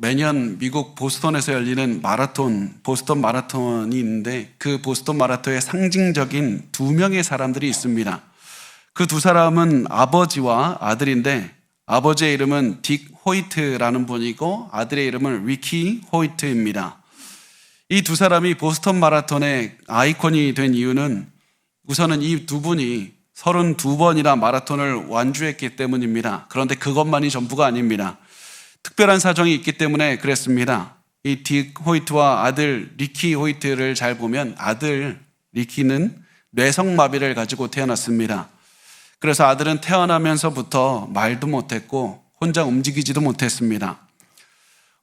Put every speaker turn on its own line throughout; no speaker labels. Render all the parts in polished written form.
매년 미국 보스턴에서 열리는 보스턴 마라톤이 있는데 그 보스턴 마라톤의 상징적인 두 명의 사람들이 있습니다. 그 두 사람은 아버지와 아들인데 아버지의 이름은 딕 호이트라는 분이고 아들의 이름은 리키 호이트입니다. 이 두 사람이 보스턴 마라톤의 아이콘이 된 이유는 우선은 이 두 분이 32번이나 마라톤을 완주했기 때문입니다. 그런데 그것만이 전부가 아닙니다. 특별한 사정이 있기 때문에 그랬습니다. 이 딕 호이트와 아들 리키 호이트를 잘 보면 아들 리키는 뇌성마비를 가지고 태어났습니다. 그래서 아들은 태어나면서부터 말도 못했고 혼자 움직이지도 못했습니다.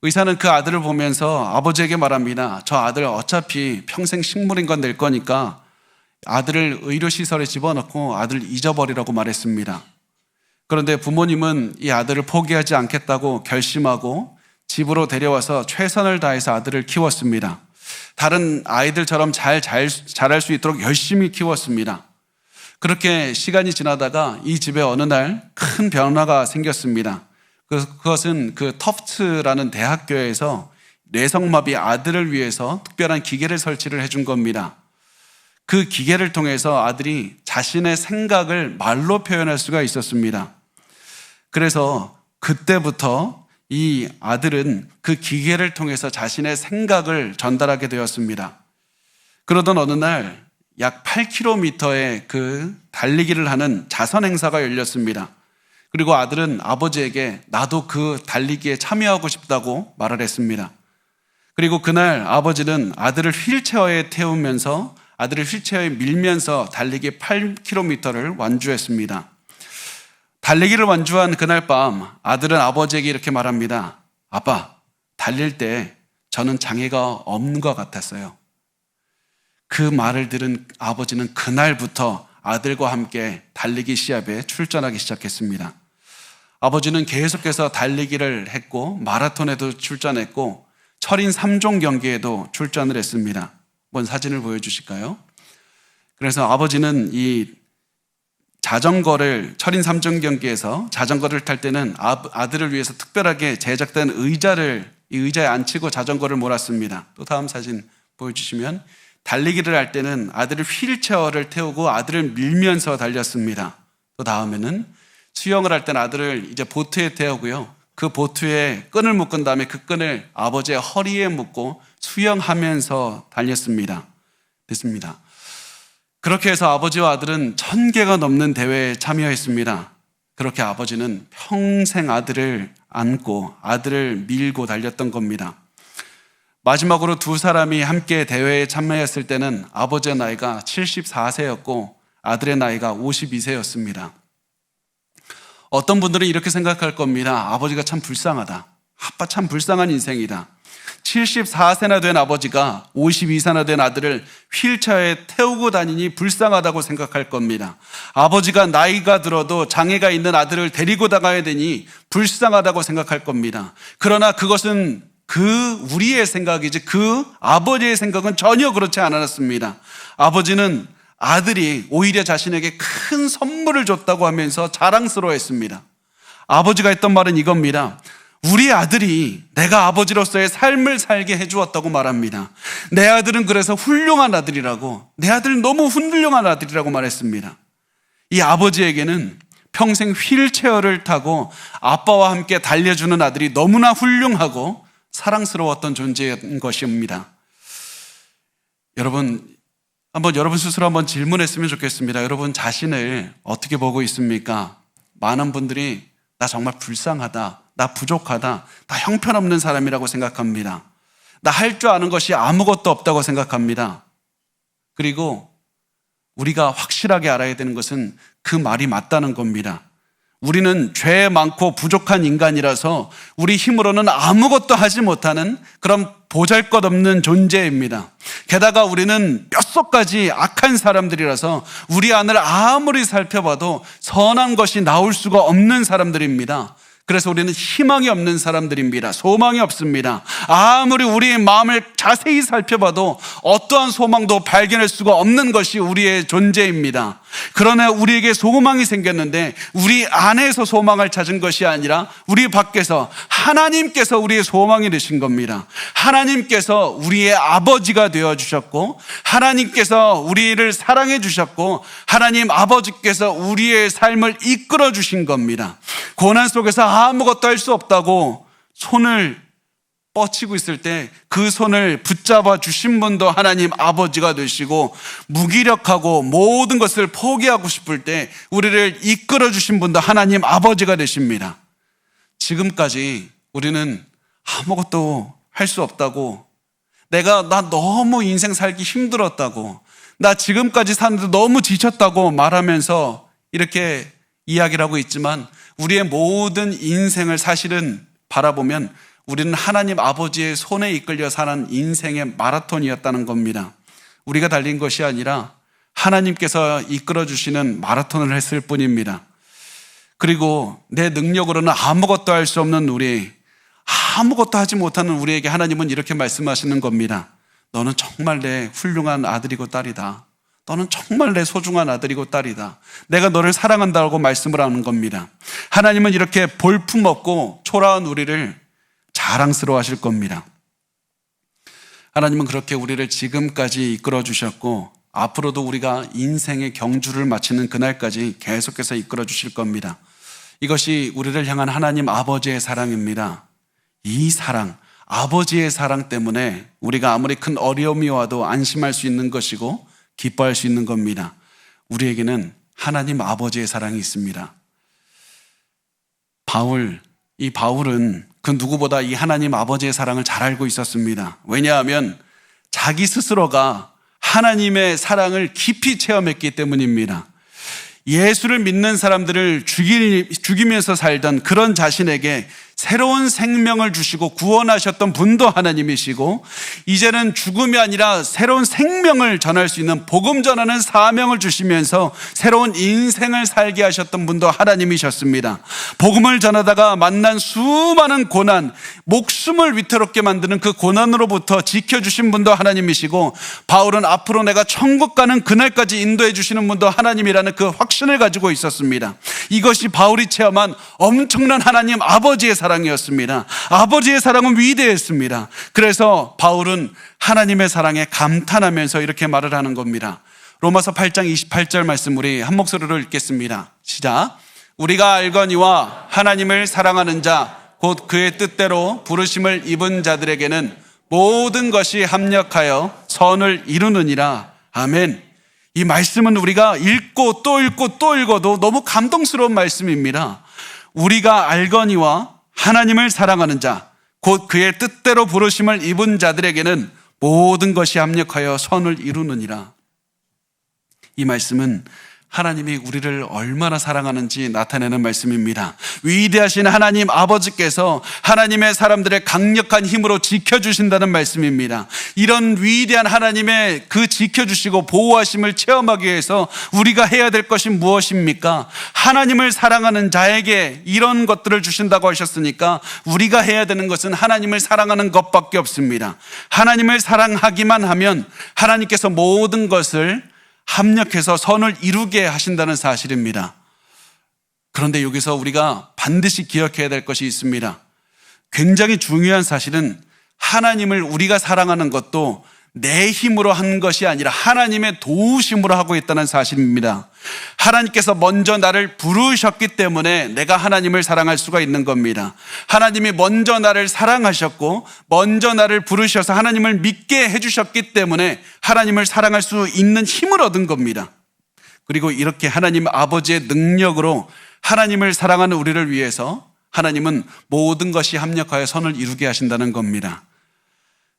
의사는 그 아들을 보면서 아버지에게 말합니다. 저 아들 어차피 평생 식물인간 될 거니까 아들을 의료시설에 집어넣고 아들 잊어버리라고 말했습니다. 그런데 부모님은 이 아들을 포기하지 않겠다고 결심하고 집으로 데려와서 최선을 다해서 아들을 키웠습니다. 다른 아이들처럼 자랄 수 있도록 열심히 키웠습니다. 그렇게 시간이 지나다가 이 집에 어느 날 큰 변화가 생겼습니다. 그것은 그 터프트라는 대학교에서 뇌성마비 아들을 위해서 특별한 기계를 설치를 해준 겁니다. 그 기계를 통해서 아들이 자신의 생각을 말로 표현할 수가 있었습니다. 그래서 그때부터 이 아들은 그 기계를 통해서 자신의 생각을 전달하게 되었습니다. 그러던 어느 날 약 8km의 그 달리기를 하는 자선 행사가 열렸습니다. 그리고 아들은 아버지에게 나도 그 달리기에 참여하고 싶다고 말을 했습니다. 그리고 그날 아버지는 아들을 휠체어에 태우면서 아들을 휠체어에 밀면서 달리기 8km를 완주했습니다. 달리기를 완주한 그날 밤 아들은 아버지에게 이렇게 말합니다. 아빠, 달릴 때 저는 장애가 없는 것 같았어요. 그 말을 들은 아버지는 그날부터 아들과 함께 달리기 시합에 출전하기 시작했습니다. 아버지는 계속해서 달리기를 했고 마라톤에도 출전했고 철인 3종 경기에도 출전을 했습니다. 한번 사진을 보여주실까요? 그래서 아버지는 이 자전거를 철인 3종 경기에서 자전거를 탈 때는 아들을 위해서 특별하게 제작된 이 의자에 앉히고 자전거를 몰았습니다. 또 다음 사진 보여주시면 달리기를 할 때는 아들을 휠체어를 태우고 아들을 밀면서 달렸습니다. 또 다음에는 수영을 할 때는 아들을 이제 보트에 태우고요. 그 보트에 끈을 묶은 다음에 그 끈을 아버지의 허리에 묶고 수영하면서 달렸습니다. 됐습니다. 그렇게 해서 아버지와 아들은 1000개가 넘는 대회에 참여했습니다. 그렇게 아버지는 평생 아들을 안고 아들을 밀고 달렸던 겁니다. 마지막으로 두 사람이 함께 대회에 참여했을 때는 아버지의 나이가 74세였고 아들의 나이가 52세였습니다. 어떤 분들은 이렇게 생각할 겁니다. 아버지가 참 불쌍하다. 아빠 참 불쌍한 인생이다. 74세나 된 아버지가 52세나 된 아들을 휠체어에 태우고 다니니 불쌍하다고 생각할 겁니다. 아버지가 나이가 들어도 장애가 있는 아들을 데리고 나가야 되니 불쌍하다고 생각할 겁니다. 그러나 그것은 우리의 생각이지 그 아버지의 생각은 전혀 그렇지 않았습니다. 아버지는 아들이 오히려 자신에게 큰 선물을 줬다고 하면서 자랑스러워했습니다. 아버지가 했던 말은 이겁니다. 우리 아들이 내가 아버지로서의 삶을 살게 해주었다고 말합니다. 내 아들은 그래서 훌륭한 아들이라고, 내 아들은 너무 훌륭한 아들이라고 말했습니다. 이 아버지에게는 평생 휠체어를 타고 아빠와 함께 달려주는 아들이 너무나 훌륭하고 사랑스러웠던 존재인 것입니다. 여러분 스스로 한번 질문했으면 좋겠습니다. 여러분 자신을 어떻게 보고 있습니까? 많은 분들이 나 정말 불쌍하다, 나 부족하다, 나 형편없는 사람이라고 생각합니다. 나 할 줄 아는 것이 아무것도 없다고 생각합니다. 그리고 우리가 확실하게 알아야 되는 것은 그 말이 맞다는 겁니다. 우리는 죄 많고 부족한 인간이라서 우리 힘으로는 아무것도 하지 못하는 그런 보잘것없는 존재입니다. 게다가 우리는 뼛속까지 악한 사람들이라서 우리 안을 아무리 살펴봐도 선한 것이 나올 수가 없는 사람들입니다. 그래서 우리는 희망이 없는 사람들입니다. 소망이 없습니다. 아무리 우리의 마음을 자세히 살펴봐도 어떠한 소망도 발견할 수가 없는 것이 우리의 존재입니다. 그러나 우리에게 소망이 생겼는데 우리 안에서 소망을 찾은 것이 아니라 우리 밖에서 하나님께서 우리의 소망이 되신 겁니다. 하나님께서 우리의 아버지가 되어주셨고 하나님께서 우리를 사랑해 주셨고 하나님 아버지께서 우리의 삶을 이끌어 주신 겁니다. 고난 속에서 아무것도 할 수 없다고 손을 뻗치고 있을 때 그 손을 붙잡아 주신 분도 하나님 아버지가 되시고, 무기력하고 모든 것을 포기하고 싶을 때 우리를 이끌어 주신 분도 하나님 아버지가 되십니다. 지금까지 우리는 아무것도 할 수 없다고, 나 너무 인생 살기 힘들었다고, 나 지금까지 사는데 너무 지쳤다고 말하면서 이렇게 이야기를 하고 있지만, 우리의 모든 인생을 사실은 바라보면 우리는 하나님 아버지의 손에 이끌려 사는 인생의 마라톤이었다는 겁니다. 우리가 달린 것이 아니라 하나님께서 이끌어 주시는 마라톤을 했을 뿐입니다. 그리고 내 능력으로는 아무것도 할 수 없는 아무것도 하지 못하는 우리에게 하나님은 이렇게 말씀하시는 겁니다. 너는 정말 내 훌륭한 아들이고 딸이다. 너는 정말 내 소중한 아들이고 딸이다. 내가 너를 사랑한다고 말씀을 하는 겁니다. 하나님은 이렇게 볼품없고 초라한 우리를 자랑스러워 하실 겁니다. 하나님은 그렇게 우리를 지금까지 이끌어 주셨고 앞으로도 우리가 인생의 경주를 마치는 그날까지 계속해서 이끌어 주실 겁니다. 이것이 우리를 향한 하나님 아버지의 사랑입니다. 이 사랑, 아버지의 사랑 때문에 우리가 아무리 큰 어려움이 와도 안심할 수 있는 것이고 기뻐할 수 있는 겁니다. 우리에게는 하나님 아버지의 사랑이 있습니다. 이 바울은 그 누구보다 이 하나님 아버지의 사랑을 잘 알고 있었습니다. 왜냐하면 자기 스스로가 하나님의 사랑을 깊이 체험했기 때문입니다. 예수를 믿는 사람들을 죽이면서 살던 그런 자신에게 새로운 생명을 주시고 구원하셨던 분도 하나님이시고, 이제는 죽음이 아니라 새로운 생명을 전할 수 있는 복음 전하는 사명을 주시면서 새로운 인생을 살게 하셨던 분도 하나님이셨습니다. 복음을 전하다가 만난 수많은 고난, 목숨을 위태롭게 만드는 그 고난으로부터 지켜주신 분도 하나님이시고, 바울은 앞으로 내가 천국 가는 그날까지 인도해 주시는 분도 하나님이라는 그 확신을 가지고 있었습니다. 이것이 바울이 체험한 엄청난 하나님 아버지의 사랑이었습니다. 아버지의 사랑은 위대했습니다. 그래서 바울은 하나님의 사랑에 감탄하면서 이렇게 말을 하는 겁니다. 로마서 8장 28절 말씀 우리 한 목소리로 읽겠습니다. 시작. 우리가 알거니와 하나님을 사랑하는 자 곧 그의 뜻대로 부르심을 입은 자들에게는 모든 것이 합력하여 선을 이루느니라. 아멘. 이 말씀은 우리가 읽고 또 읽고 또 읽어도 너무 감동스러운 말씀입니다. 우리가 알거니와 하나님을 사랑하는 자 곧 그의 뜻대로 부르심을 입은 자들에게는 모든 것이 합력하여 선을 이루느니라. 이 말씀은 하나님이 우리를 얼마나 사랑하는지 나타내는 말씀입니다. 위대하신 하나님 아버지께서 하나님의 사람들의 강력한 힘으로 지켜주신다는 말씀입니다. 이런 위대한 하나님의 그 지켜주시고 보호하심을 체험하기 위해서 우리가 해야 될 것이 무엇입니까? 하나님을 사랑하는 자에게 이런 것들을 주신다고 하셨으니까 우리가 해야 되는 것은 하나님을 사랑하는 것밖에 없습니다. 하나님을 사랑하기만 하면 하나님께서 모든 것을 합력해서 선을 이루게 하신다는 사실입니다. 그런데 여기서 우리가 반드시 기억해야 될 것이 있습니다. 굉장히 중요한 사실은 하나님을 우리가 사랑하는 것도 내 힘으로 한 것이 아니라 하나님의 도우심으로 하고 있다는 사실입니다. 하나님께서 먼저 나를 부르셨기 때문에 내가 하나님을 사랑할 수가 있는 겁니다. 하나님이 먼저 나를 사랑하셨고 먼저 나를 부르셔서 하나님을 믿게 해주셨기 때문에 하나님을 사랑할 수 있는 힘을 얻은 겁니다. 그리고 이렇게 하나님 아버지의 능력으로 하나님을 사랑하는 우리를 위해서 하나님은 모든 것이 합력하여 선을 이루게 하신다는 겁니다.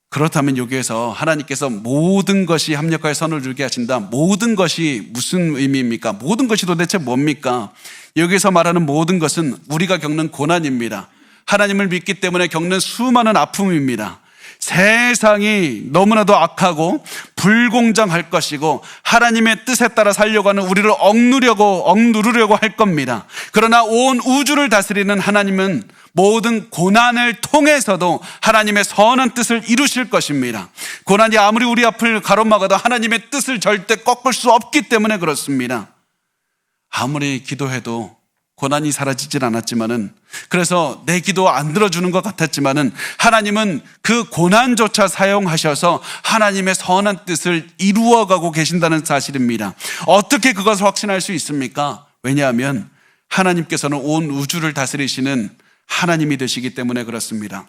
그렇다면 여기에서 하나님께서 모든 것이 합력하여 선을 이루게 하신다. 모든 것이 무슨 의미입니까? 모든 것이 도대체 뭡니까? 여기서 말하는 모든 것은 우리가 겪는 고난입니다. 하나님을 믿기 때문에 겪는 수많은 아픔입니다. 세상이 너무나도 악하고 불공정할 것이고 하나님의 뜻에 따라 살려고 하는 우리를 억누르려고 할 겁니다. 그러나 온 우주를 다스리는 하나님은 모든 고난을 통해서도 하나님의 선한 뜻을 이루실 것입니다. 고난이 아무리 우리 앞을 가로막아도 하나님의 뜻을 절대 꺾을 수 없기 때문에 그렇습니다. 아무리 기도해도 고난이 사라지질 않았지만은, 그래서 내 기도 안 들어주는 것 같았지만은 하나님은 그 고난조차 사용하셔서 하나님의 선한 뜻을 이루어가고 계신다는 사실입니다. 어떻게 그것을 확신할 수 있습니까? 왜냐하면 하나님께서는 온 우주를 다스리시는 하나님이 되시기 때문에 그렇습니다.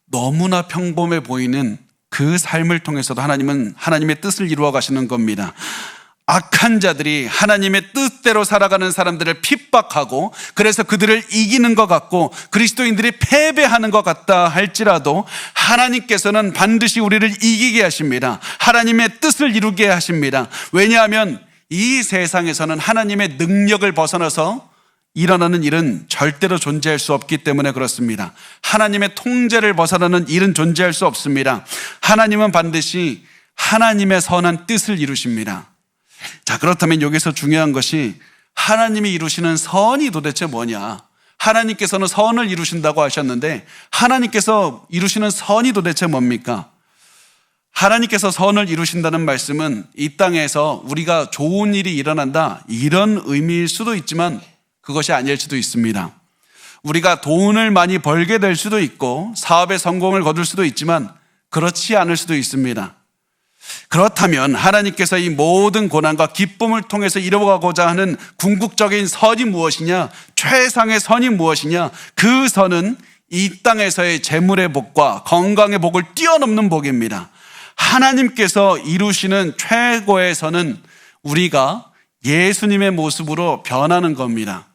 너무나 평범해 보이는 그 삶을 통해서도 하나님은 하나님의 뜻을 이루어 가시는 겁니다. 악한 자들이 하나님의 뜻대로 살아가는 사람들을 핍박하고, 그래서 그들을 이기는 것 같고 그리스도인들이 패배하는 것 같다 할지라도 하나님께서는 반드시 우리를 이기게 하십니다. 하나님의 뜻을 이루게 하십니다. 왜냐하면 이 세상에서는 하나님의 능력을 벗어나서 일어나는 일은 절대로 존재할 수 없기 때문에 그렇습니다. 하나님의 통제를 벗어나는 일은 존재할 수 없습니다. 하나님은 반드시 하나님의 선한 뜻을 이루십니다. 자, 그렇다면 여기서 중요한 것이 하나님이 이루시는 선이 도대체 뭐냐? 하나님께서는 선을 이루신다고 하셨는데 하나님께서 이루시는 선이 도대체 뭡니까? 하나님께서 선을 이루신다는 말씀은 이 땅에서 우리가 좋은 일이 일어난다, 이런 의미일 수도 있지만 그것이 아닐 수도 있습니다. 우리가 돈을 많이 벌게 될 수도 있고 사업에 성공을 거둘 수도 있지만 그렇지 않을 수도 있습니다. 그렇다면 하나님께서 이 모든 고난과 기쁨을 통해서 이루어가고자 하는 궁극적인 선이 무엇이냐? 최상의 선이 무엇이냐? 그 선은 이 땅에서의 재물의 복과 건강의 복을 뛰어넘는 복입니다. 하나님께서 이루시는 최고의 선은 우리가 예수님의 모습으로 변하는 겁니다.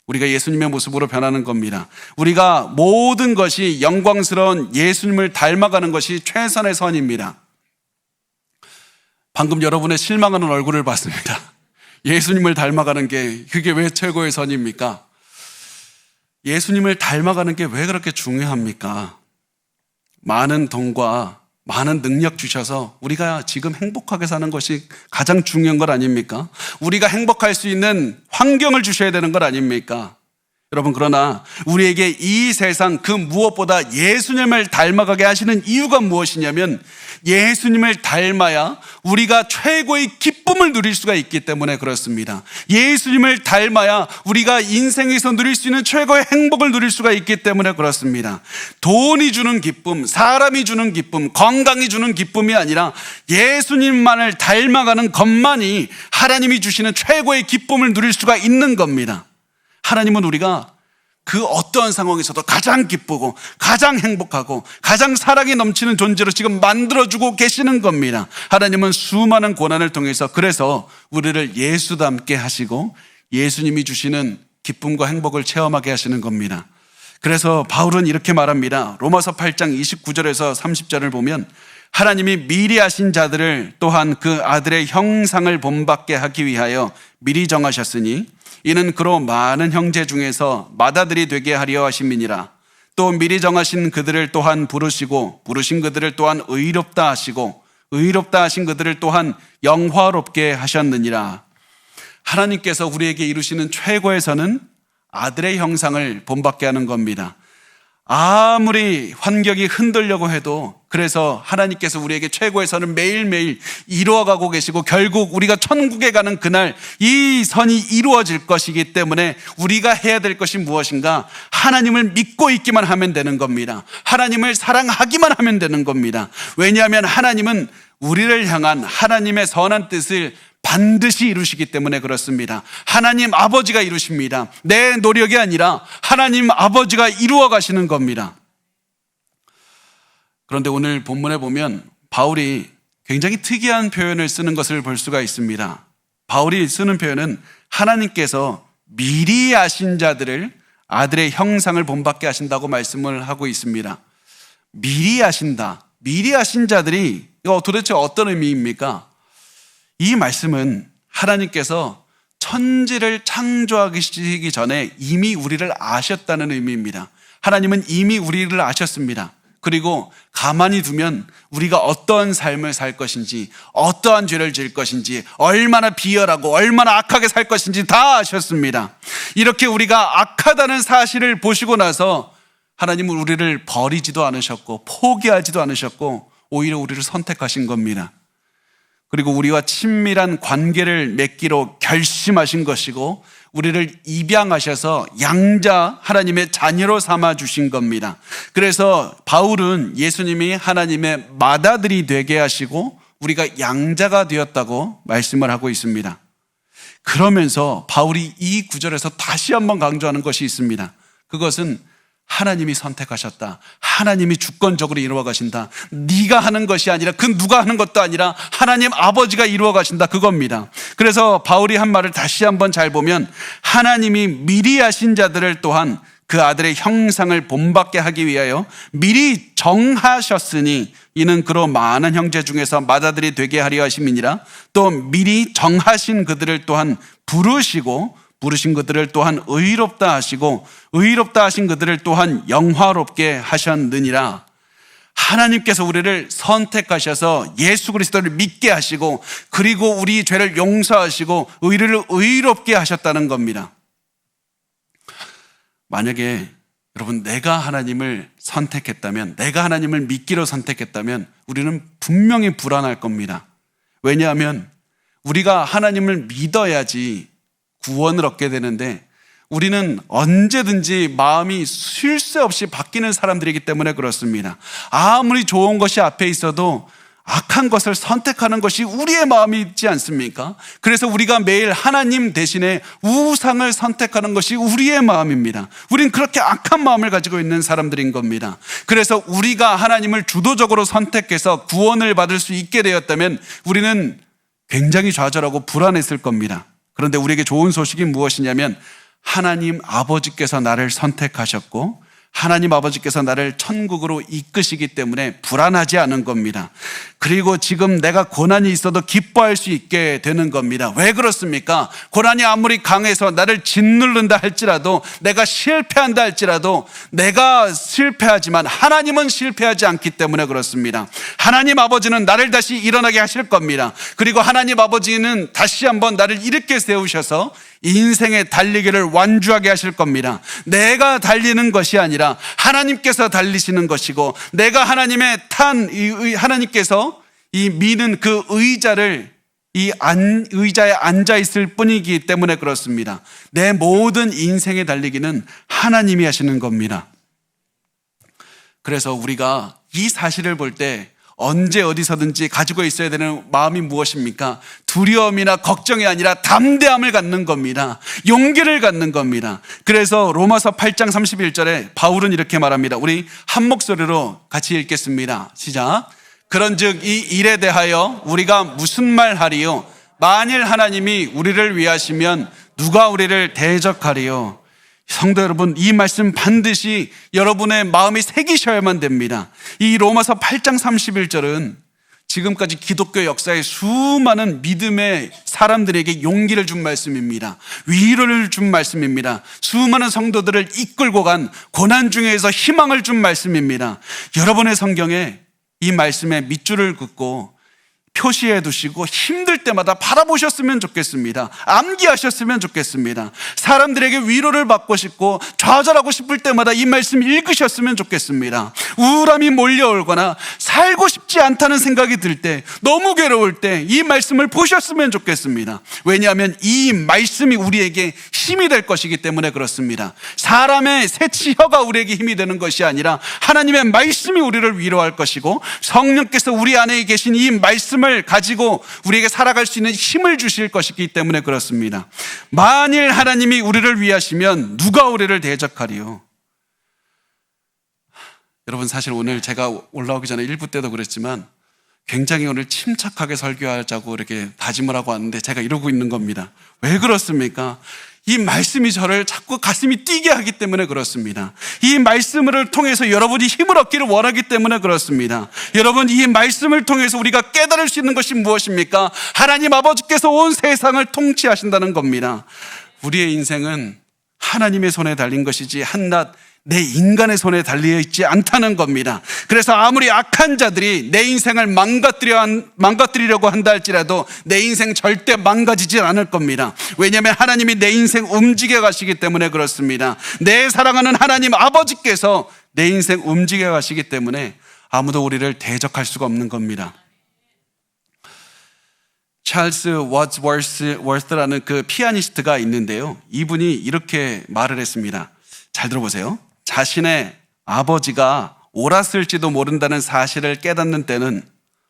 우리가 예수님의 모습으로 변하는 겁니다. 우리가 모든 것이 영광스러운 예수님을 닮아가는 것이 최선의 선입니다. 방금 여러분의 실망하는 얼굴을 봤습니다. 예수님을 닮아가는 게 그게 왜 최고의 선입니까? 예수님을 닮아가는 게 왜 그렇게 중요합니까? 많은 돈과 많은 능력 주셔서 우리가 지금 행복하게 사는 것이 가장 중요한 것 아닙니까? 우리가 행복할 수 있는 환경을 주셔야 되는 것 아닙니까? 여러분, 그러나 우리에게 이 세상 그 무엇보다 예수님을 닮아가게 하시는 이유가 무엇이냐면 예수님을 닮아야 우리가 최고의 기쁨을 누릴 수가 있기 때문에 그렇습니다. 예수님을 닮아야 우리가 인생에서 누릴 수 있는 최고의 행복을 누릴 수가 있기 때문에 그렇습니다. 돈이 주는 기쁨, 사람이 주는 기쁨, 건강이 주는 기쁨이 아니라 예수님만을 닮아가는 것만이 하나님이 주시는 최고의 기쁨을 누릴 수가 있는 겁니다. 하나님은 우리가 그 어떠한 상황에서도 가장 기쁘고 가장 행복하고 가장 사랑이 넘치는 존재로 지금 만들어주고 계시는 겁니다. 하나님은 수많은 고난을 통해서 그래서 우리를 예수 닮게 하시고 예수님이 주시는 기쁨과 행복을 체험하게 하시는 겁니다. 그래서 바울은 이렇게 말합니다. 로마서 8장 29절에서 30절을 보면 하나님이 미리 하신 자들을 또한 그 아들의 형상을 본받게 하기 위하여 미리 정하셨으니 이는 그로 많은 형제 중에서 맏아들이 되게 하려 하심이니라. 또 미리 정하신 그들을 또한 부르시고 부르신 그들을 또한 의롭다 하시고 의롭다 하신 그들을 또한 영화롭게 하셨느니라. 하나님께서 우리에게 이루시는 최고의 선은 아들의 형상을 본받게 하는 겁니다. 아무리 환경이 흔들려고 해도 그래서 하나님께서 우리에게 최고의 선을 매일매일 이루어가고 계시고 결국 우리가 천국에 가는 그날 이 선이 이루어질 것이기 때문에 우리가 해야 될 것이 무엇인가? 하나님을 믿고 있기만 하면 되는 겁니다. 하나님을 사랑하기만 하면 되는 겁니다. 왜냐하면 하나님은 우리를 향한 하나님의 선한 뜻을 반드시 이루시기 때문에 그렇습니다. 하나님 아버지가 이루십니다. 내 노력이 아니라 하나님 아버지가 이루어 가시는 겁니다. 그런데 오늘 본문에 보면 바울이 굉장히 특이한 표현을 쓰는 것을 볼 수가 있습니다. 바울이 쓰는 표현은 하나님께서 미리 아신 자들을 아들의 형상을 본받게 하신다고 말씀을 하고 있습니다. 미리 아신다. 미리 아신 자들이 이거 도대체 어떤 의미입니까? 이 말씀은 하나님께서 천지를 창조하시기 전에 이미 우리를 아셨다는 의미입니다. 하나님은 이미 우리를 아셨습니다. 그리고 가만히 두면 우리가 어떠한 삶을 살 것인지, 어떠한 죄를 지을 것인지, 얼마나 비열하고 얼마나 악하게 살 것인지 다 아셨습니다. 이렇게 우리가 악하다는 사실을 보시고 나서 하나님은 우리를 버리지도 않으셨고 포기하지도 않으셨고 오히려 우리를 선택하신 겁니다. 그리고 우리와 친밀한 관계를 맺기로 결심하신 것이고 우리를 입양하셔서 양자 하나님의 자녀로 삼아 주신 겁니다. 그래서 바울은 예수님이 하나님의 맏아들이 되게 하시고 우리가 양자가 되었다고 말씀을 하고 있습니다. 그러면서 바울이 이 구절에서 다시 한번 강조하는 것이 있습니다. 그것은 하나님이 선택하셨다. 하나님이 주권적으로 이루어 가신다. 네가 하는 것이 아니라 그 누가 하는 것도 아니라 하나님 아버지가 이루어 가신다. 그겁니다. 그래서 바울이 한 말을 다시 한번 잘 보면 하나님이 미리 하신 자들을 또한 그 아들의 형상을 본받게 하기 위하여 미리 정하셨으니 이는 그로 많은 형제 중에서 맏아들이 되게 하려 하심이니라. 또 미리 정하신 그들을 또한 부르신 그들을 또한 의롭다 하시고 의롭다 하신 그들을 또한 영화롭게 하셨느니라. 하나님께서 우리를 선택하셔서 예수 그리스도를 믿게 하시고 그리고 우리 죄를 용서하시고 우리를 의롭게 하셨다는 겁니다. 만약에 여러분 내가 하나님을 선택했다면, 내가 하나님을 믿기로 선택했다면 우리는 분명히 불안할 겁니다. 왜냐하면 우리가 하나님을 믿어야지 구원을 얻게 되는데 우리는 언제든지 마음이 쉴 새 없이 바뀌는 사람들이기 때문에 그렇습니다. 아무리 좋은 것이 앞에 있어도 악한 것을 선택하는 것이 우리의 마음이지 않습니까? 그래서 우리가 매일 하나님 대신에 우상을 선택하는 것이 우리의 마음입니다. 우린 그렇게 악한 마음을 가지고 있는 사람들인 겁니다. 그래서 우리가 하나님을 주도적으로 선택해서 구원을 받을 수 있게 되었다면 우리는 굉장히 좌절하고 불안했을 겁니다. 그런데 우리에게 좋은 소식이 무엇이냐면 하나님 아버지께서 나를 선택하셨고 하나님 아버지께서 나를 천국으로 이끄시기 때문에 불안하지 않은 겁니다. 그리고 지금 내가 고난이 있어도 기뻐할 수 있게 되는 겁니다. 왜 그렇습니까? 고난이 아무리 강해서 나를 짓누른다 할지라도, 내가 실패한다 할지라도 내가 실패하지만 하나님은 실패하지 않기 때문에 그렇습니다. 하나님 아버지는 나를 다시 일어나게 하실 겁니다. 그리고 하나님 아버지는 다시 한번 나를 일으켜 세우셔서 인생의 달리기를 완주하게 하실 겁니다. 내가 달리는 것이 아니라 하나님께서 달리시는 것이고, 내가 하나님의 하나님께서 이 미는 그 의자를 의자에 앉아 있을 뿐이기 때문에 그렇습니다. 내 모든 인생의 달리기는 하나님이 하시는 겁니다. 그래서 우리가 이 사실을 볼 때 언제 어디서든지 가지고 있어야 되는 마음이 무엇입니까? 두려움이나 걱정이 아니라 담대함을 갖는 겁니다. 용기를 갖는 겁니다. 그래서 로마서 8장 31절에 바울은 이렇게 말합니다. 우리 한 목소리로 같이 읽겠습니다. 시작. 그런즉 이 일에 대하여 우리가 무슨 말하리요? 만일 하나님이 우리를 위하시면 누가 우리를 대적하리요? 성도 여러분, 이 말씀 반드시 여러분의 마음에 새기셔야만 됩니다. 이 로마서 8장 31절은 지금까지 기독교 역사의 수많은 믿음의 사람들에게 용기를 준 말씀입니다. 위로를 준 말씀입니다. 수많은 성도들을 이끌고 간 고난 중에서 희망을 준 말씀입니다. 여러분의 성경에 이 말씀에 밑줄을 긋고 표시해 두시고 힘들 때마다 바라보셨으면 좋겠습니다. 암기하셨으면 좋겠습니다. 사람들에게 위로를 받고 싶고 좌절하고 싶을 때마다 이 말씀 읽으셨으면 좋겠습니다. 우울함이 몰려오거나 살고 싶지 않다는 생각이 들 때, 너무 괴로울 때 이 말씀을 보셨으면 좋겠습니다. 왜냐하면 이 말씀이 우리에게 힘이 될 것이기 때문에 그렇습니다. 사람의 새치혀가 우리에게 힘이 되는 것이 아니라 하나님의 말씀이 우리를 위로할 것이고, 성령께서 우리 안에 계신 이 말씀을 가지고 우리에게 살아갈 수 있는 힘을 주실 것이기 때문에 그렇습니다. 만일 하나님이 우리를 위하시면 누가 우리를 대적하리요? 여러분, 사실 오늘 제가 올라오기 전에 1부 때도 그랬지만 굉장히 오늘 침착하게 설교하자고 이렇게 다짐을 하고 왔는데 제가 이러고 있는 겁니다. 왜 그렇습니까? 이 말씀이 저를 자꾸 가슴이 뛰게 하기 때문에 그렇습니다. 이 말씀을 통해서 여러분이 힘을 얻기를 원하기 때문에 그렇습니다. 여러분, 이 말씀을 통해서 우리가 깨달을 수 있는 것이 무엇입니까? 하나님 아버지께서 온 세상을 통치하신다는 겁니다. 우리의 인생은 하나님의 손에 달린 것이지 한낱 내 인간의 손에 달려있지 않다는 겁니다. 그래서 아무리 악한 자들이 내 인생을 망가뜨리려고 한다 할지라도 내 인생 절대 망가지지 않을 겁니다. 왜냐하면 하나님이 내 인생 움직여 가시기 때문에 그렇습니다. 내 사랑하는 하나님 아버지께서 내 인생 움직여 가시기 때문에 아무도 우리를 대적할 수가 없는 겁니다. 찰스 워ds워스라는 그 피아니스트가 있는데요. 이분이 이렇게 말을 했습니다. 잘 들어보세요. 자신의 아버지가 옳았을지도 모른다는 사실을 깨닫는 때는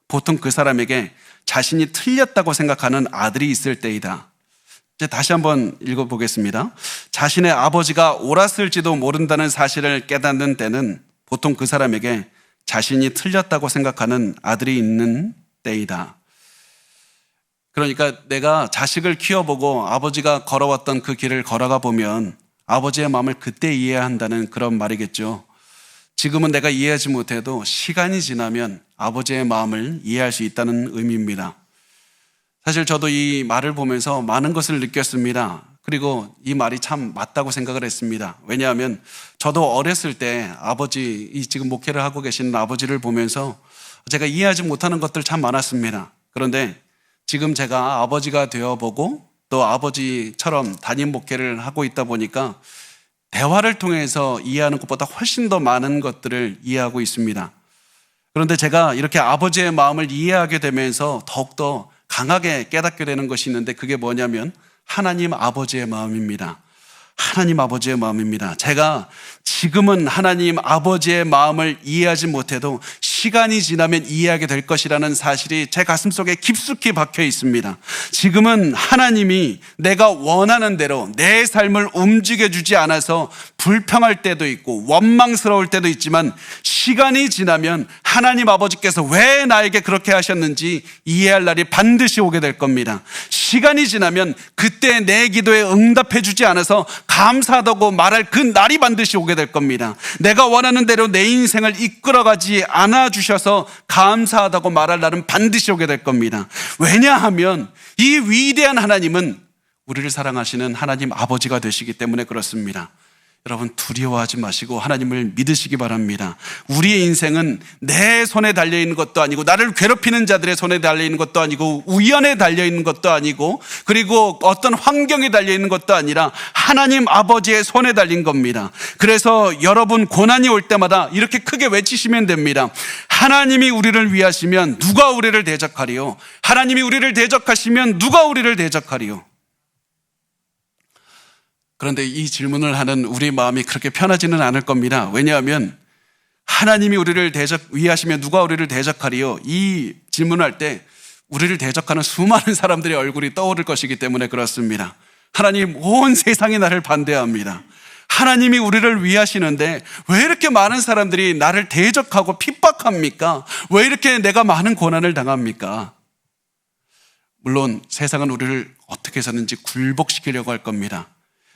보통 그 사람에게 자신이 틀렸다고 생각하는 아들이 있을 때이다. 이제 다시 한번 읽어보겠습니다. 자신의 아버지가 옳았을지도 모른다는 사실을 깨닫는 때는 보통 그 사람에게 자신이 틀렸다고 생각하는 아들이 있는 때이다. 그러니까 내가 자식을 키워보고 아버지가 걸어왔던 그 길을 걸어가 보면 아버지의 마음을 그때 이해해야 한다는 그런 말이겠죠. 지금은 내가 이해하지 못해도 시간이 지나면 아버지의 마음을 이해할 수 있다는 의미입니다. 사실 저도 이 말을 보면서 많은 것을 느꼈습니다. 그리고 이 말이 참 맞다고 생각을 했습니다. 왜냐하면 저도 어렸을 때 아버지, 지금 목회를 하고 계시는 아버지를 보면서 제가 이해하지 못하는 것들 참 많았습니다. 그런데 지금 제가 아버지가 되어보고 또 아버지처럼 담임 목회를 하고 있다 보니까 대화를 통해서 이해하는 것보다 훨씬 더 많은 것들을 이해하고 있습니다. 그런데 제가 이렇게 아버지의 마음을 이해하게 되면서 더욱더 강하게 깨닫게 되는 것이 있는데 그게 뭐냐면 하나님 아버지의 마음입니다. 하나님 아버지의 마음입니다. 제가 지금은 하나님 아버지의 마음을 이해하지 못해도 시간이 지나면 이해하게 될 것이라는 사실이 제 가슴속에 깊숙이 박혀 있습니다. 지금은 하나님이 내가 원하는 대로 내 삶을 움직여주지 않아서 불평할 때도 있고 원망스러울 때도 있지만 시간이 지나면 하나님 아버지께서 왜 나에게 그렇게 하셨는지 이해할 날이 반드시 오게 될 겁니다. 시간이 지나면 그때 내 기도에 응답해 주지 않아서 감사하다고 말할 그 날이 반드시 오게 될 겁니다. 내가 원하는 대로 내 인생을 이끌어가지 않아 주셔서 감사하다고 말할 날은 반드시 오게 될 겁니다. 왜냐하면 이 위대한 하나님은 우리를 사랑하시는 하나님 아버지가 되시기 때문에 그렇습니다. 여러분 두려워하지 마시고 하나님을 믿으시기 바랍니다. 우리의 인생은 내 손에 달려있는 것도 아니고 나를 괴롭히는 자들의 손에 달려있는 것도 아니고 우연에 달려있는 것도 아니고 그리고 어떤 환경에 달려있는 것도 아니라 하나님 아버지의 손에 달린 겁니다. 그래서 여러분 고난이 올 때마다 이렇게 크게 외치시면 됩니다. 하나님이 우리를 위하시면 누가 우리를 대적하리요? 하나님이 우리를 대적하시면 누가 우리를 대적하리요? 그런데 이 질문을 하는 우리 마음이 그렇게 편하지는 않을 겁니다. 왜냐하면 하나님이 우리를 위하시면 누가 우리를 대적하리요? 이 질문할 때 우리를 대적하는 수많은 사람들의 얼굴이 떠오를 것이기 때문에 그렇습니다. 하나님 온 세상이 나를 반대합니다. 하나님이 우리를 위하시는데 왜 이렇게 많은 사람들이 나를 대적하고 핍박합니까? 왜 이렇게 내가 많은 고난을 당합니까? 물론 세상은 우리를 어떻게 해서든지 굴복시키려고 할 겁니다.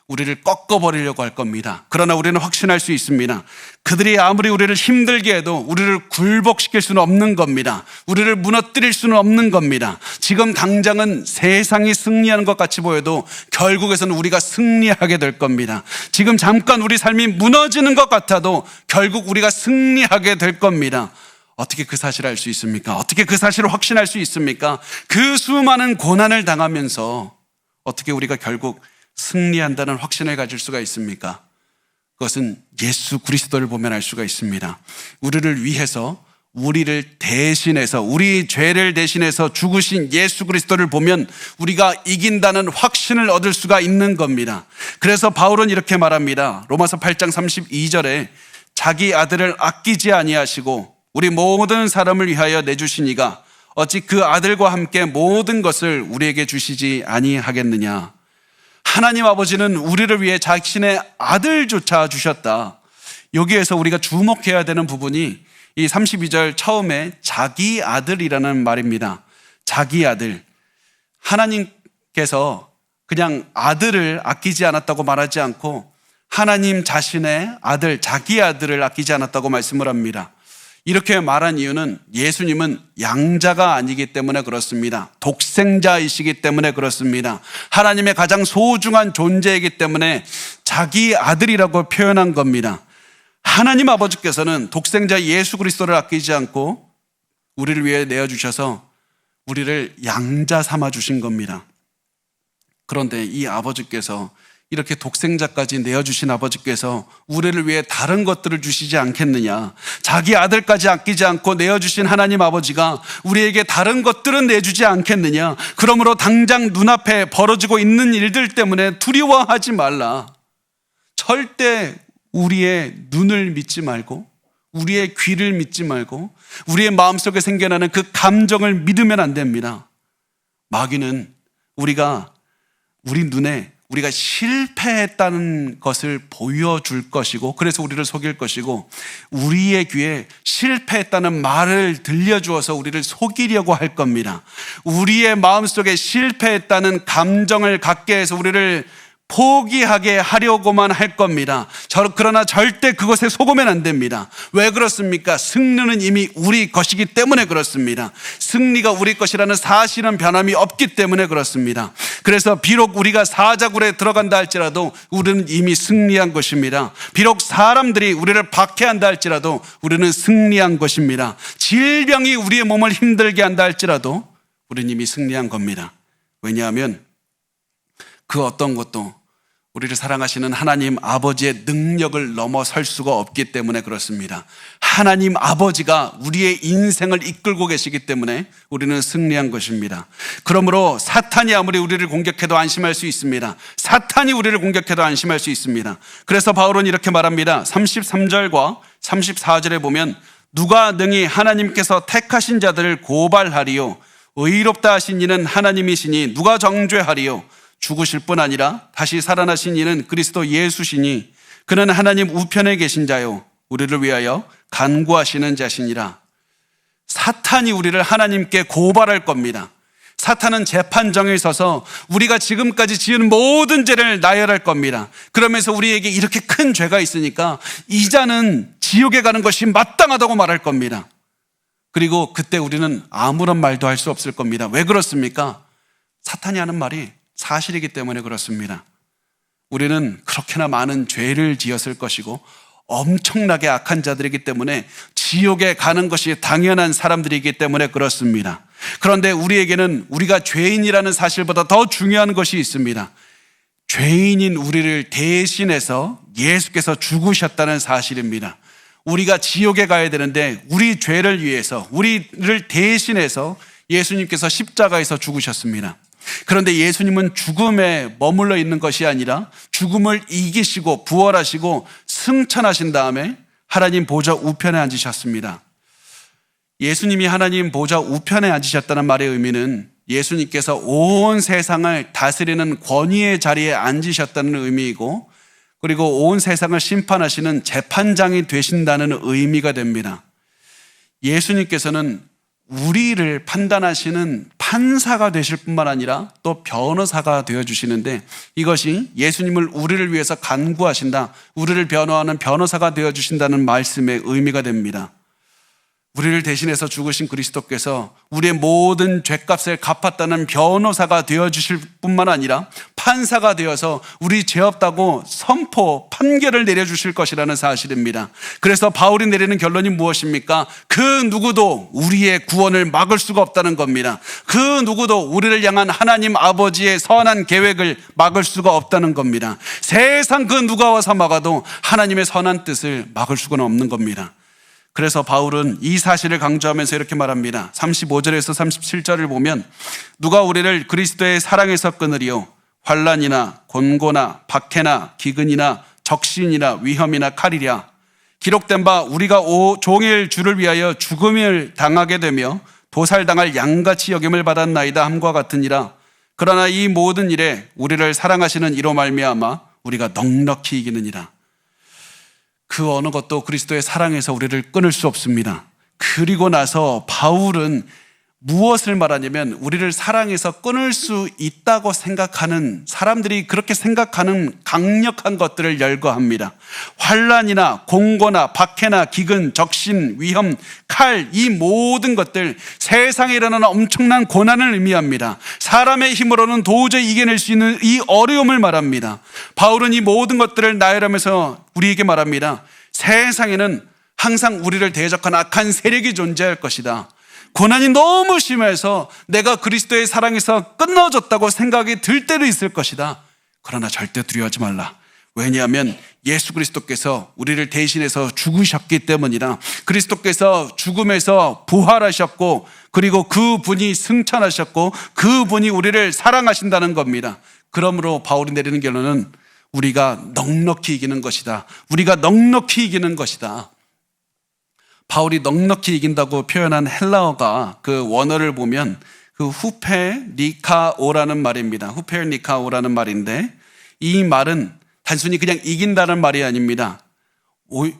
우리를 꺾어버리려고 할 겁니다. 그러나 우리는 확신할 수 있습니다. 그들이 아무리 우리를 힘들게 해도 우리를 굴복시킬 수는 없는 겁니다. 우리를 무너뜨릴 수는 없는 겁니다. 지금 당장은 세상이 승리하는 것 같이 보여도 결국에서는 우리가 승리하게 될 겁니다. 지금 잠깐 우리 삶이 무너지는 것 같아도 결국 우리가 승리하게 될 겁니다. 어떻게 그 사실을 알 수 있습니까? 어떻게 그 사실을 확신할 수 있습니까? 그 수많은 고난을 당하면서 어떻게 우리가 결국 승리한다는 확신을 가질 수가 있습니까? 그것은 예수 그리스도를 보면 알 수가 있습니다. 우리를 위해서 우리를 대신해서 우리 죄를 대신해서 죽으신 예수 그리스도를 보면 우리가 이긴다는 확신을 얻을 수가 있는 겁니다. 그래서 바울은 이렇게 말합니다. 로마서 8장 32절에 자기 아들을 아끼지 아니하시고 우리 모든 사람을 위하여 내주시니가 어찌 그 아들과 함께 모든 것을 우리에게 주시지 아니하겠느냐. 하나님 아버지는 우리를 위해 자신의 아들조차 주셨다. 여기에서 우리가 주목해야 되는 부분이 이 32절 처음에 자기 아들이라는 말입니다. 자기 아들. 하나님께서 그냥 아들을 아끼지 않았다고 말하지 않고 하나님 자신의 아들, 자기 아들을 아끼지 않았다고 말씀을 합니다. 이렇게 말한 이유는 예수님은 양자가 아니기 때문에 그렇습니다. 독생자이시기 때문에 그렇습니다. 하나님의 가장 소중한 존재이기 때문에 자기 아들이라고 표현한 겁니다. 하나님 아버지께서는 독생자 예수 그리스도를 아끼지 않고 우리를 위해 내어주셔서 우리를 양자 삼아 주신 겁니다. 그런데 이 아버지께서 이렇게 독생자까지 내어주신 아버지께서 우리를 위해 다른 것들을 주시지 않겠느냐? 자기 아들까지 아끼지 않고 내어주신 하나님 아버지가 우리에게 다른 것들은 내주지 않겠느냐? 그러므로 당장 눈앞에 벌어지고 있는 일들 때문에 두려워하지 말라. 절대 우리의 눈을 믿지 말고, 우리의 귀를 믿지 말고, 우리의 마음속에 생겨나는 그 감정을 믿으면 안 됩니다. 마귀는 우리 눈에 우리가 실패했다는 것을 보여줄 것이고, 그래서 우리를 속일 것이고, 우리의 귀에 실패했다는 말을 들려주어서 우리를 속이려고 할 겁니다. 우리의 마음속에 실패했다는 감정을 갖게 해서 우리를 포기하게 하려고만 할 겁니다. 그러나 절대 그것에 속으면 안 됩니다. 왜 그렇습니까? 승리는 이미 우리 것이기 때문에 그렇습니다. 승리가 우리 것이라는 사실은 변함이 없기 때문에 그렇습니다. 그래서 비록 우리가 사자굴에 들어간다 할지라도 우리는 이미 승리한 것입니다. 비록 사람들이 우리를 박해한다 할지라도 우리는 승리한 것입니다. 질병이 우리의 몸을 힘들게 한다 할지라도 우리는 이미 승리한 겁니다. 왜냐하면 그 어떤 것도 우리를 사랑하시는 하나님 아버지의 능력을 넘어설 수가 없기 때문에 그렇습니다. 하나님 아버지가 우리의 인생을 이끌고 계시기 때문에 우리는 승리한 것입니다. 그러므로 사탄이 아무리 우리를 공격해도 안심할 수 있습니다. 사탄이 우리를 공격해도 안심할 수 있습니다. 그래서 바울은 이렇게 말합니다. 33절과 34절에 보면 누가 능히 하나님께서 택하신 자들을 고발하리요? 의롭다 하신 이는 하나님이시니 누가 정죄하리요? 죽으실 뿐 아니라 다시 살아나신 이는 그리스도 예수시니 그는 하나님 우편에 계신 자요 우리를 위하여 간구하시는 자시니라. 사탄이 우리를 하나님께 고발할 겁니다. 사탄은 재판정에 서서 우리가 지금까지 지은 모든 죄를 나열할 겁니다. 그러면서 우리에게 이렇게 큰 죄가 있으니까 이 자는 지옥에 가는 것이 마땅하다고 말할 겁니다. 그리고 그때 우리는 아무런 말도 할 수 없을 겁니다. 왜 그렇습니까? 사탄이 하는 말이 사실이기 때문에 그렇습니다. 우리는 그렇게나 많은 죄를 지었을 것이고 엄청나게 악한 자들이기 때문에 지옥에 가는 것이 당연한 사람들이기 때문에 그렇습니다. 그런데 우리에게는 우리가 죄인이라는 사실보다 더 중요한 것이 있습니다. 죄인인 우리를 대신해서 예수께서 죽으셨다는 사실입니다. 우리가 지옥에 가야 되는데 우리 죄를 위해서, 우리를 대신해서 예수님께서 십자가에서 죽으셨습니다. 그런데 예수님은 죽음에 머물러 있는 것이 아니라 죽음을 이기시고 부활하시고 승천하신 다음에 하나님 보좌 우편에 앉으셨습니다. 예수님이 하나님 보좌 우편에 앉으셨다는 말의 의미는 예수님께서 온 세상을 다스리는 권위의 자리에 앉으셨다는 의미이고, 그리고 온 세상을 심판하시는 재판장이 되신다는 의미가 됩니다. 예수님께서는 우리를 판단하시는 판사가 되실 뿐만 아니라 또 변호사가 되어주시는데, 이것이 예수님을 우리를 위해서 간구하신다, 우리를 변호하는 변호사가 되어주신다는 말씀의 의미가 됩니다. 우리를 대신해서 죽으신 그리스도께서 우리의 모든 죄값을 갚았다는 변호사가 되어주실 뿐만 아니라 판사가 되어서 우리 죄 없다고 판결을 내려주실 것이라는 사실입니다. 그래서 바울이 내리는 결론이 무엇입니까? 그 누구도 우리의 구원을 막을 수가 없다는 겁니다. 그 누구도 우리를 향한 하나님 아버지의 선한 계획을 막을 수가 없다는 겁니다. 세상 그 누가 와서 막아도 하나님의 선한 뜻을 막을 수가 없는 겁니다. 그래서 바울은 이 사실을 강조하면서 이렇게 말합니다. 35절에서 37절을 보면 누가 우리를 그리스도의 사랑에서 끊으리요? 환난이나 곤고나 박해나 기근이나 적신이나 위험이나 칼이랴. 기록된 바 우리가 종일 주를 위하여 죽음을 당하게 되며 도살당할 양같이 여김을 받았나이다 함과 같으니라. 그러나 이 모든 일에 우리를 사랑하시는 이로 말미암아 우리가 넉넉히 이기느니라. 그 어느 것도 그리스도의 사랑에서 우리를 끊을 수 없습니다. 그리고 나서 바울은 무엇을 말하냐면 우리를 사랑해서 끊을 수 있다고 생각하는 사람들이 그렇게 생각하는 강력한 것들을 열거합니다. 환난이나 공고나 박해나 기근, 적신, 위험, 칼, 이 모든 것들, 세상에 일어나는 엄청난 고난을 의미합니다. 사람의 힘으로는 도저히 이겨낼 수 있는 이 어려움을 말합니다. 바울은 이 모든 것들을 나열하면서 우리에게 말합니다. 세상에는 항상 우리를 대적한 악한 세력이 존재할 것이다. 고난이 너무 심해서 내가 그리스도의 사랑에서 끊어졌다고 생각이 들 때도 있을 것이다. 그러나 절대 두려워하지 말라. 왜냐하면 예수 그리스도께서 우리를 대신해서 죽으셨기 때문이라. 그리스도께서 죽음에서 부활하셨고, 그리고 그분이 승천하셨고, 그분이 우리를 사랑하신다는 겁니다. 그러므로 바울이 내리는 결론은 우리가 넉넉히 이기는 것이다. 우리가 넉넉히 이기는 것이다. 바울이 넉넉히 이긴다고 표현한 헬라어가 그 원어를 보면 그 후페니카오라는 말입니다. 후페니카오라는 말인데, 이 말은 단순히 그냥 이긴다는 말이 아닙니다.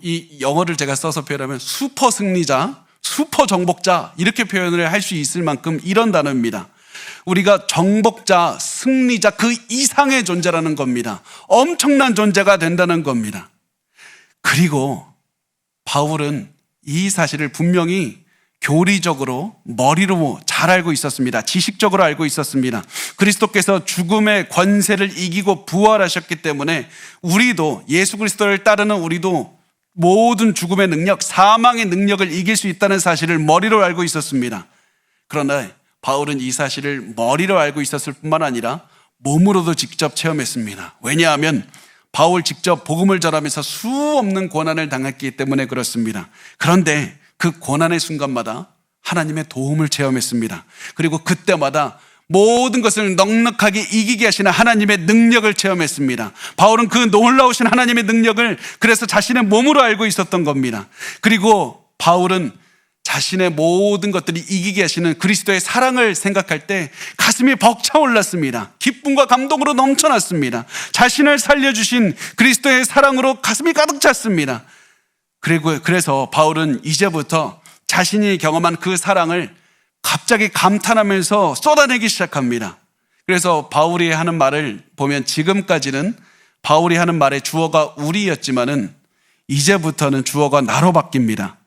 이 영어를 제가 써서 표현하면 슈퍼 승리자, 슈퍼 정복자, 이렇게 표현을 할 수 있을 만큼 이런 단어입니다. 우리가 정복자, 승리자 그 이상의 존재라는 겁니다. 엄청난 존재가 된다는 겁니다. 그리고 바울은 이 사실을 분명히 교리적으로 머리로 잘 알고 있었습니다. 지식적으로 알고 있었습니다. 그리스도께서 죽음의 권세를 이기고 부활하셨기 때문에 우리도, 예수 그리스도를 따르는 우리도 모든 죽음의 능력, 사망의 능력을 이길 수 있다는 사실을 머리로 알고 있었습니다. 그러나 바울은 이 사실을 머리로 알고 있었을 뿐만 아니라 몸으로도 직접 체험했습니다. 왜냐하면 바울 직접 복음을 전하면서 수없는 고난을 당했기 때문에 그렇습니다. 그런데 그 고난의 순간마다 하나님의 도움을 체험했습니다. 그리고 그때마다 모든 것을 넉넉하게 이기게 하시는 하나님의 능력을 체험했습니다. 바울은 그 놀라우신 하나님의 능력을 그래서 자신의 몸으로 알고 있었던 겁니다. 그리고 바울은 자신의 모든 것들이 이기게 하시는 그리스도의 사랑을 생각할 때 가슴이 벅차올랐습니다. 기쁨과 감동으로 넘쳐났습니다. 자신을 살려주신 그리스도의 사랑으로 가슴이 가득 찼습니다. 그래서 바울은 이제부터 자신이 경험한 그 사랑을 갑자기 감탄하면서 쏟아내기 시작합니다. 그래서 바울이 하는 말을 보면 지금까지는 바울이 하는 말의 주어가 우리였지만은 이제부터는 주어가 나로 바뀝니다.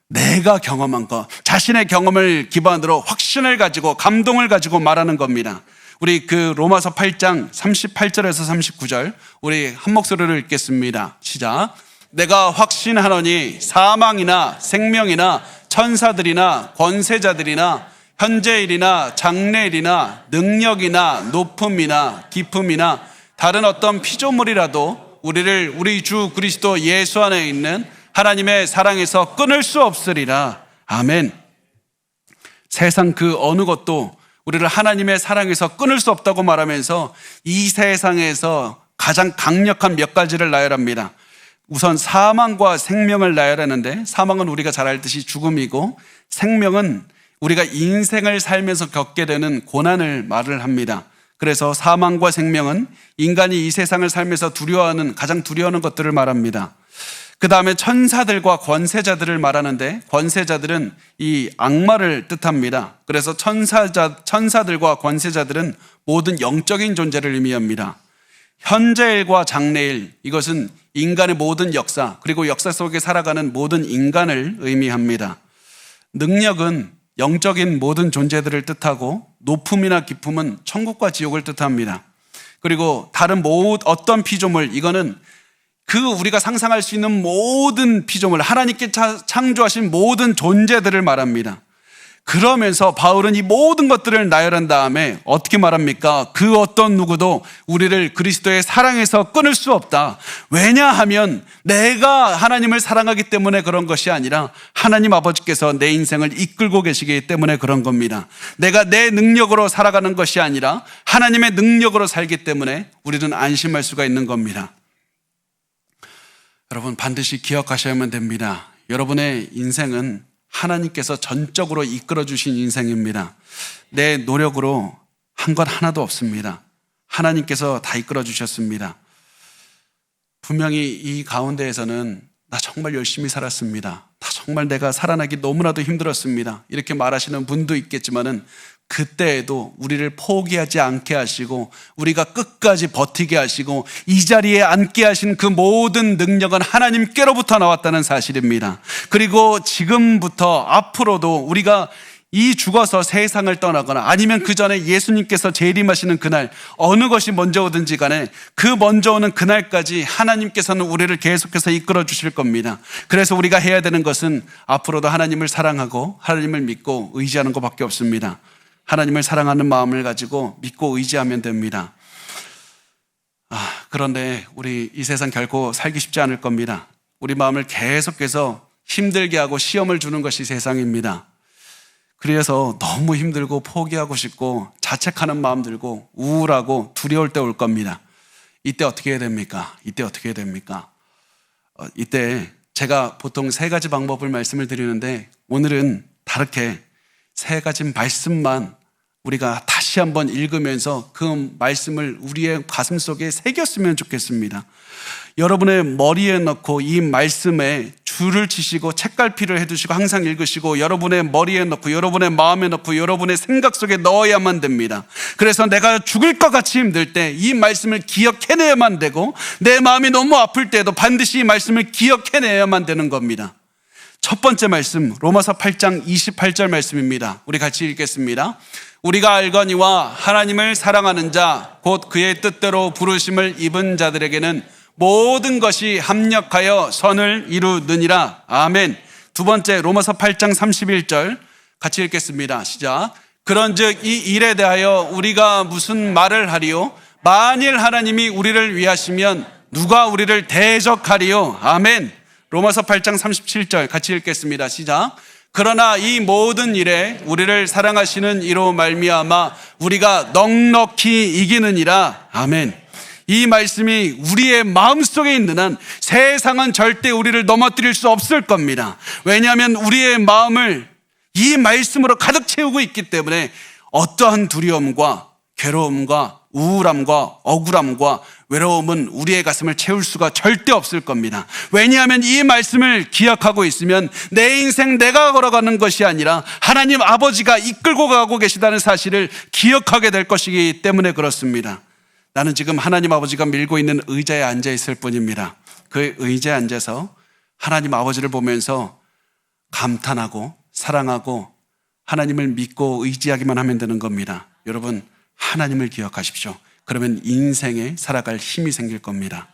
내가 경험한 것, 자신의 경험을 기반으로 확신을 가지고 감동을 가지고 말하는 겁니다. 우리 그 로마서 8장 38절에서 39절 우리 한 목소리로 읽겠습니다. 시작. 내가 확신하노니 사망이나 생명이나 천사들이나 권세자들이나 현재일이나 장래일이나 능력이나 높음이나 깊음이나 다른 어떤 피조물이라도 우리를 우리 주 그리스도 예수 안에 있는 하나님의 사랑에서 끊을 수 없으리라. 아멘. 세상 그 어느 것도 우리를 하나님의 사랑에서 끊을 수 없다고 말하면서 이 세상에서 가장 강력한 몇 가지를 나열합니다. 우선 사망과 생명을 나열하는데, 사망은 우리가 잘 알듯이 죽음이고 생명은 우리가 인생을 살면서 겪게 되는 고난을 말을 합니다. 그래서 사망과 생명은 인간이 이 세상을 살면서 가장 두려워하는 것들을 말합니다. 그 다음에 천사들과 권세자들을 말하는데, 권세자들은 이 악마를 뜻합니다. 그래서 천사들과 권세자들은 모든 영적인 존재를 의미합니다. 현재일과 장래일, 이것은 인간의 모든 역사, 그리고 역사 속에 살아가는 모든 인간을 의미합니다. 능력은 영적인 모든 존재들을 뜻하고, 높음이나 깊음은 천국과 지옥을 뜻합니다. 그리고 다른 어떤 피조물, 이거는 우리가 상상할 수 있는 모든 피조물, 하나님께 창조하신 모든 존재들을 말합니다. 그러면서 바울은 이 모든 것들을 나열한 다음에 어떻게 말합니까? 그 어떤 누구도 우리를 그리스도의 사랑에서 끊을 수 없다. 왜냐하면 내가 하나님을 사랑하기 때문에 그런 것이 아니라 하나님 아버지께서 내 인생을 이끌고 계시기 때문에 그런 겁니다. 내가 내 능력으로 살아가는 것이 아니라 하나님의 능력으로 살기 때문에 우리는 안심할 수가 있는 겁니다. 여러분, 반드시 기억하셔야만 됩니다. 여러분의 인생은 하나님께서 전적으로 이끌어 주신 인생입니다. 내 노력으로 한 것 하나도 없습니다. 하나님께서 다 이끌어 주셨습니다. 분명히 이 가운데에서는 나 정말 열심히 살았습니다. 나 정말 내가 살아나기 너무나도 힘들었습니다. 이렇게 말하시는 분도 있겠지만은 그때에도 우리를 포기하지 않게 하시고 우리가 끝까지 버티게 하시고 이 자리에 앉게 하신 그 모든 능력은 하나님께로부터 나왔다는 사실입니다. 그리고 지금부터 앞으로도 우리가 이 죽어서 세상을 떠나거나 아니면 그 전에 예수님께서 재림하시는 그날, 어느 것이 먼저 오든지 간에 그 먼저 오는 그날까지 하나님께서는 우리를 계속해서 이끌어 주실 겁니다. 그래서 우리가 해야 되는 것은 앞으로도 하나님을 사랑하고 하나님을 믿고 의지하는 것밖에 없습니다. 하나님을 사랑하는 마음을 가지고 믿고 의지하면 됩니다. 그런데 우리 이 세상 결코 살기 쉽지 않을 겁니다. 우리 마음을 계속해서 힘들게 하고 시험을 주는 것이 세상입니다. 그래서 너무 힘들고 포기하고 싶고 자책하는 마음 들고 우울하고 두려울 때 올 겁니다. 이때 어떻게 해야 됩니까? 이때 제가 보통 세 가지 방법을 말씀을 드리는데 오늘은 다르게 세 가지 말씀만 우리가 다시 한번 읽으면서 그 말씀을 우리의 가슴 속에 새겼으면 좋겠습니다. 여러분의 머리에 넣고 이 말씀에 줄을 치시고 책갈피를 해두시고 항상 읽으시고 여러분의 머리에 넣고 여러분의 마음에 넣고 여러분의 생각 속에 넣어야만 됩니다. 그래서 내가 죽을 것 같이 힘들 때 이 말씀을 기억해내야만 되고 내 마음이 너무 아플 때도 반드시 이 말씀을 기억해내야만 되는 겁니다. 첫 번째 말씀 로마서 8장 28절 말씀입니다. 우리 같이 읽겠습니다. 우리가 알거니와 하나님을 사랑하는 자 곧 그의 뜻대로 부르심을 입은 자들에게는 모든 것이 합력하여 선을 이루느니라. 아멘. 두 번째 로마서 8장 31절 같이 읽겠습니다. 시작. 그런즉 이 일에 대하여 우리가 무슨 말을 하리요? 만일 하나님이 우리를 위하시면 누가 우리를 대적하리요? 아멘. 로마서 8장 37절 같이 읽겠습니다. 시작. 그러나 이 모든 일에 우리를 사랑하시는 이로 말미암아 우리가 넉넉히 이기느니라. 아멘. 이 말씀이 우리의 마음속에 있는 한 세상은 절대 우리를 넘어뜨릴 수 없을 겁니다. 왜냐하면 우리의 마음을 이 말씀으로 가득 채우고 있기 때문에 어떠한 두려움과 괴로움과 우울함과 억울함과 외로움은 우리의 가슴을 채울 수가 절대 없을 겁니다. 왜냐하면 이 말씀을 기억하고 있으면 내 인생 내가 걸어가는 것이 아니라 하나님 아버지가 이끌고 가고 계시다는 사실을 기억하게 될 것이기 때문에 그렇습니다. 나는 지금 하나님 아버지가 밀고 있는 의자에 앉아 있을 뿐입니다. 그 의자에 앉아서 하나님 아버지를 보면서 감탄하고 사랑하고 하나님을 믿고 의지하기만 하면 되는 겁니다. 여러분 하나님을 기억하십시오. 그러면 인생에 살아갈 힘이 생길 겁니다.